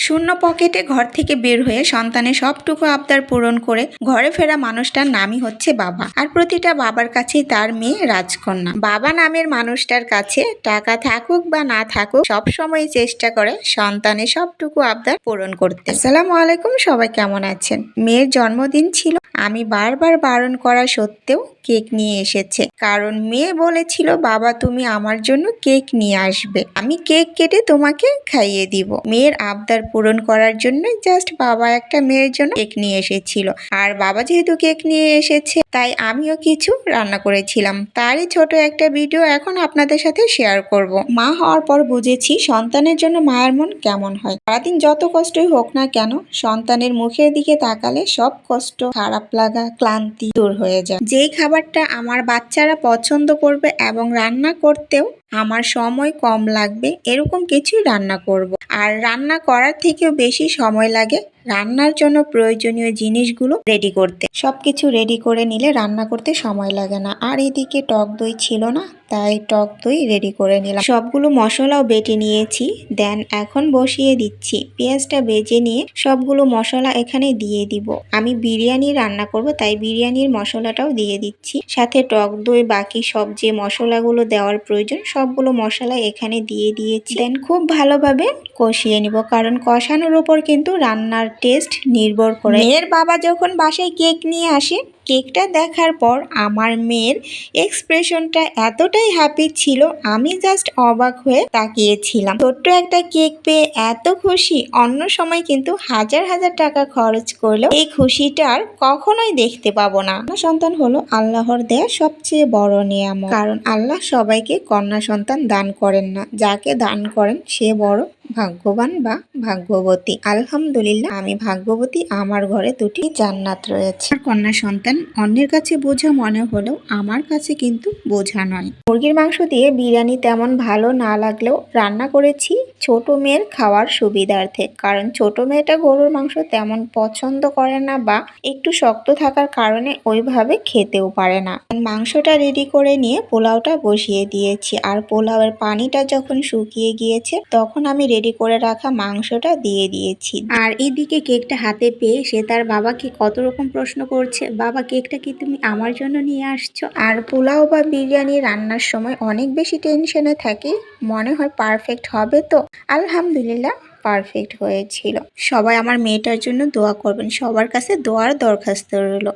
শূন্য পকেটে ঘর থেকে বের হয়ে সন্তানের সবটুকু আবদার পূরণ করে ঘরে ফেরা মানুষটার নামই হচ্ছে বাবা। আর প্রতিটা বাবার কাছেই তার মেয়ে রাজকন্যা। বাবা নামের মানুষটার কাছে টাকা থাকুক বা না থাকুক সবসময় চেষ্টা করে সন্তানের সবটুকু আবদার পূরণ করতে। আসসালামু আলাইকুম, সবাই কেমন আছেন? মেয়ের জন্মদিন ছিল, আমি বারবার বারণ করা সত্ত্বেও কেক নিয়ে এসেছে। কারণ মেয়ে বলেছিল, বাবা তুমি আমার জন্য কেক নিয়ে আসবে, আমি কেক কেটে তোমাকে খাইয়ে দিব। মেয়ের আবদার পূরণ করার জন্য জাস্ট বাবা একটা মেয়ের জন্য কেক নিয়ে এসেছিল। আর বাবা যেহেতু কেক নিয়ে এসেছে তাই আমিও কিছু রান্না করেছিলাম, তারই ছোট একটা ভিডিও এখন আপনাদের সাথে শেয়ার করব। মা হওয়ার পর বুঝেছি সন্তানের জন্য মায়ের মন কেমন হয়। সারাদিন যত কষ্টই হোক না কেন, সন্তানের মুখের দিকে তাকালে সব কষ্ট, খারাপ লাগা, ক্লান্তি দূর হয়ে যায়। যেই খাবারটা আমার বাচ্চারা পছন্দ করবে এবং রান্না করতেও আমার সময় কম লাগবে এরকম কিছুই রান্না করব। আর রান্না করার থেকেও বেশি সময় লাগে রান্নার জন্য প্রয়োজনীয় জিনিসগুলো রেডি করতে। সবকিছু রেডি করে নিলে রান্না করতে সময় লাগে না। আর এদিকে টক দই ছিল না, তাই টক দই রেডি করে নিলাম। সবগুলো মশলাও বেটে নিয়েছি, দেন এখন বসিয়ে দিচ্ছি। পেঁয়াজটা বেজে নিয়ে সবগুলো মশলা এখানে দিয়ে দিব। আমি বিরিয়ানি রান্না করব তাই বিরিয়ানির মশলাটাও দিয়ে দিচ্ছি, সাথে টক দই, বাকি সব যে মশলাগুলো দেওয়ার প্রয়োজন সবগুলো মশলা এখানে দিয়ে দিয়েছি। দেন খুব ভালোভাবে কষিয়ে নিব, কারণ কষানোর উপর কিন্তু রান্নার টেস্ট নির্ভর করে। মেয়ের বাবা যখন বাসায় কেক নিয়ে আসে, কেকটা দেখার পর আমার মেয়ের এক্সপ্রেশনটা এতটাই হ্যাপি ছিল, আমি জাস্ট অবাক হয়ে তাকিয়েছিলাম। ছোট্ট একটা কেক পেয়ে এত খুশি, অন্য সময় কিন্তু হাজার হাজার টাকা খরচ করলেও এই খুশিটা আর কখনোই দেখতে পাবো না। সন্তান হলো আল্লাহর দেয়া সবচেয়ে বড় নিয়ামত, কারণ আল্লাহ সবাইকে কন্যা সন্তান দান করেন না, যাকে দান করেন সে বড় ভাগ্যবান বা ভাগ্যবতী। আলহামদুলিল্লাহ আমি ভাগ্যবতী, আমার ঘরে দুটি জান্নাত রয়েছে। কন্যা সন্তান অন্যের কাছে বোঝা মনে হলেও আমার কাছে কিন্তু বোঝা নয়। মুরগির মাংস দিয়ে বিরিয়ানি তেমন ভালো না লাগলেও রান্না করেছি ছোট মেয়ের খাওয়ার সুবিধার্থে, কারণ ছোট মেয়েটা গরুর মাংস তেমন পছন্দ করে না বা একটু শক্ত থাকার কারণে ওইভাবে খেতেও পারে না। মাংসটা রেডি করে নিয়ে পোলাওটা বসিয়ে দিয়েছি। আর পোলাওয়ের পানিটা যখন শুকিয়ে গিয়েছে তখন আমি রেডি করে রাখা মাংসটা দিয়ে দিয়েছি। আর এদিকে কেকটা হাতে পেয়ে সে তার বাবাকে কত রকম প্রশ্ন করছে, বাবা কেকটা কি তুমি আমার জন্য নিয়ে আসছো? আর পোলাও বা বিরিয়ানি রান্নার সময় অনেক বেশি টেনশনে থাকি, মনে হয় পারফেক্ট হবে তো। আলহামদুলিল্লাহ পারফেক্ট হয়েছিল। সবাই আমার মেয়েটার জন্য দোয়া করবেন, সবার কাছে দোয়ার দরখাস্ত রইল।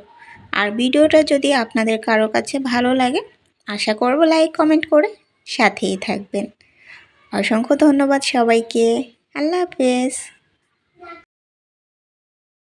আর ভিডিওটা যদি আপনাদের কারো কাছে ভালো লাগে আশা করব লাইক কমেন্ট করে সাথেই থাকবেন। অসংখ্য ধন্যবাদ সবাইকে। আল্লাহ হাফেজ।